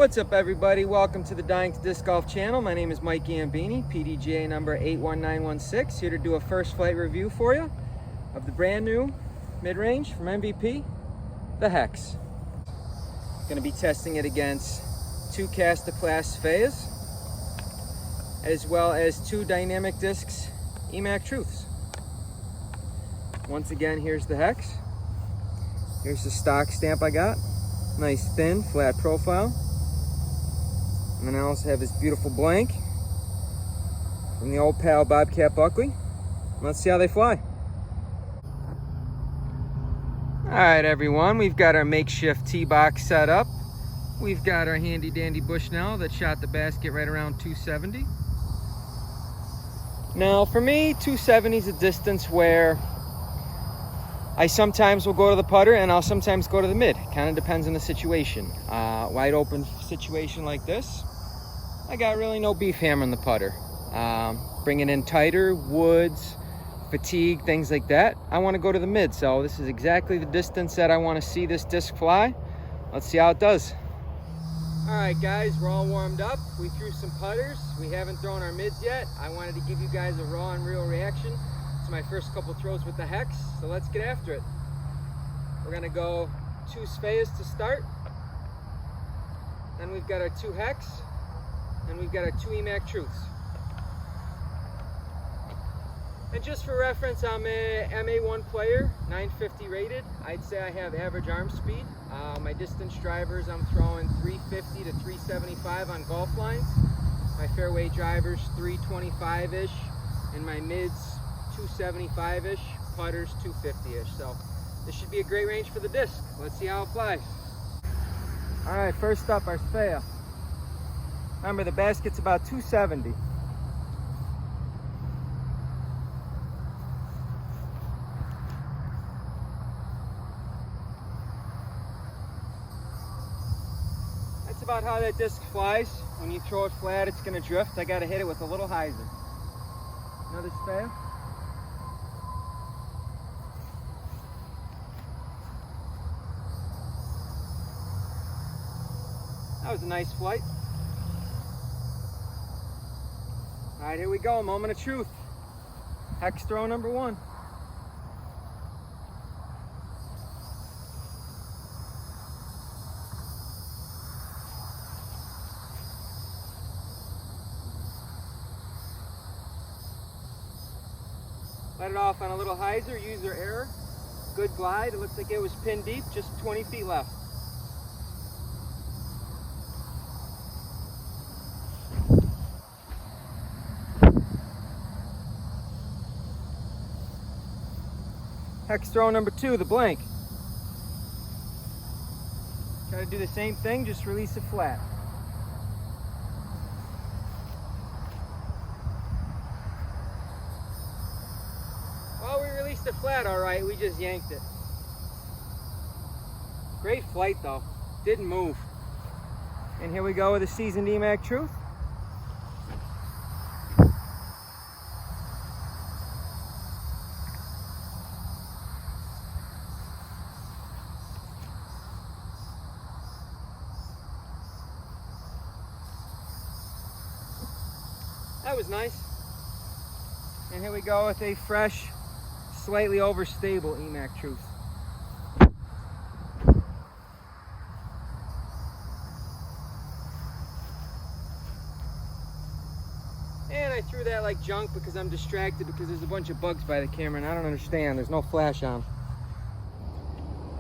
What's up, everybody? Welcome to the Dying to Disc Golf channel. My name is Mike Gambini, PDGA number 81916, here to do a first flight review for you of the brand new mid-range from MVP, the Hex. Going to be testing it against two Casta-class Spheas, as well as two Dynamic Discs EMAC Truths. Once again, here's the Hex. Here's the stock stamp I got. Nice thin, flat profile. And then I also have this beautiful blank from the old pal Bobcat Buckley. Let's see how they fly. All right, everyone, we've got our makeshift tee box set up. We've got our handy dandy Bushnell that shot the basket right around 270. Now, for me, 270 is a distance where I sometimes will go to the putter and I'll sometimes go to the mid. Kind of depends on the situation. Wide open situation like this, I got really no beef hammering the putter. Bringing in tighter, woods, fatigue, things like that, I want to go to the mid. So this is exactly the distance that I want to see this disc fly. Let's see how it does. All right, guys, we're all warmed up. We threw some putters. We haven't thrown our mids yet. I wanted to give you guys a raw and real reaction. It's my first couple throws with the Hex, so let's get after it. We're going to go two Spheas to start. Then we've got our two Hex. And we've got our two EMAC Truths. And just for reference, I'm a MA1 player, 950 rated. I'd say I have average arm speed. My distance drivers, I'm throwing 350 to 375 on golf lines. My fairway drivers, 325-ish. And my mids, 275-ish. Putters, 250-ish. So this should be a great range for the disc. Let's see how it flies. All right, first up, our Spheas. Remember, the basket's about 270. That's about how that disc flies. When you throw it flat, it's going to drift. I got to hit it with a little hyzer. Another Spheas. That was a nice flight. All right, here we go, moment of truth. Hex throw number one. Let it off on a little hyzer, user error. Good glide, it looks like it was pin deep, just 20 feet left. Hex throw number two, the blank. Try to do the same thing, just release it flat. Well, we released it flat all right, we just yanked it. Great flight though, didn't move. And here we go with a seasoned EMAC Truth. That was nice. And here we go with a fresh, slightly overstable EMAC Truth. And I threw that like junk because I'm distracted because there's a bunch of bugs by the camera and I don't understand. There's no flash on.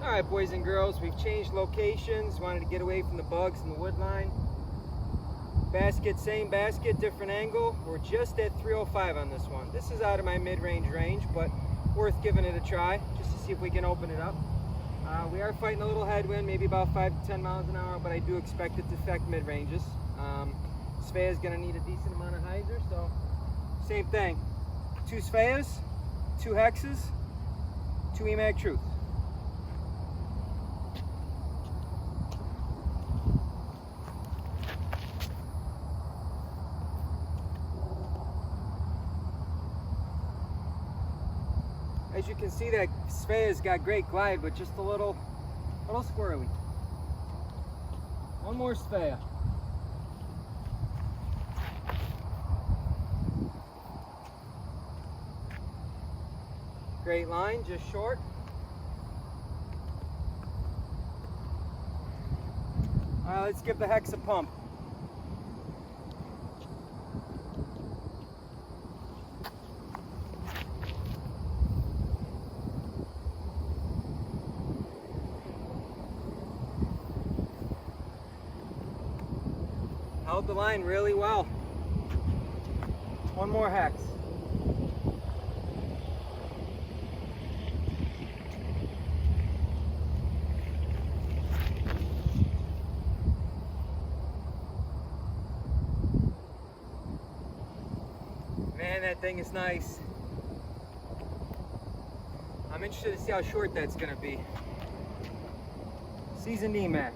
All right, boys and girls, we've changed locations. Wanted to get away from the bugs and the wood line. Basket, same basket, different angle. We're just at 305 on this one. This is out of my mid-range range, but worth giving it a try just to see if we can open it up. We are fighting a little headwind, maybe about 5 to 10 miles an hour, but I do expect it to affect mid-ranges. Spheas is going to need a decent amount of hyzer, so same thing. Two Spheas, two Hexes, two EMAC Truths. As you can see, that Sphea's got great glide, but just a little squirrely. One more Spheas. Great line, just short. All right, let's give the hex a pump. Held the line really well. One more hex. Man, that thing is nice. I'm interested to see how short that's gonna be. Seasoned EMAC.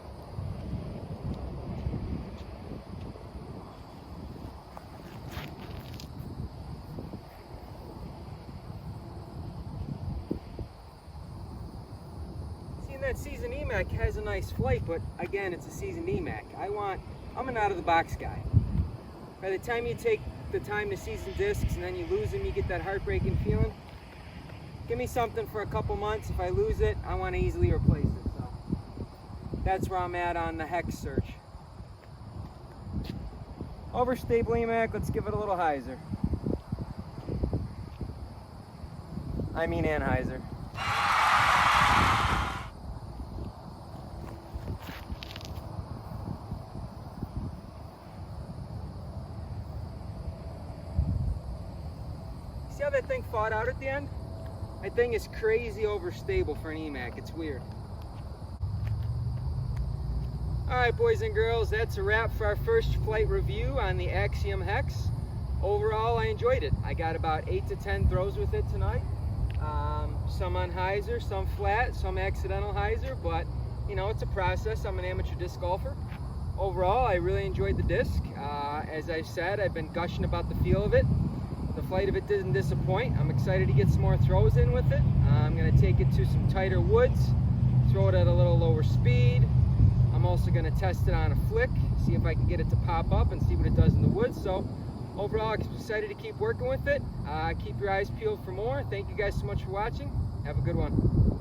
That seasoned EMAC has a nice flight, but again, it's a seasoned EMAC. I'm an out-of-the-box guy. By the time you take the time to season discs and then you lose them, you get that heartbreaking feeling. Give me something for a couple months. If I lose it, I want to easily replace it. So that's where I'm at on the hex search. Overstable EMAC, let's give it a little hyzer. I mean Anheuser. See how that thing fought out at the end? That thing is crazy overstable for an EMAC. It's weird. Alright, boys and girls, that's a wrap for our first flight review on the Axiom Hex. Overall, I enjoyed it. I got about 8 to 10 throws with it tonight. Some on hyzer, some flat, some accidental hyzer, but you know, it's a process. I'm an amateur disc golfer. Overall, I really enjoyed the disc. As I said, I've been gushing about the feel of it. The flight of it didn't disappoint. I'm excited to get some more throws in with it. I'm going to take it to some tighter woods, throw it at a little lower speed. I'm also going to test it on a flick, see if I can get it to pop up and see what it does in the woods. So overall, I'm excited to keep working with it. Keep your eyes peeled for more. Thank you guys so much for watching. Have a good one.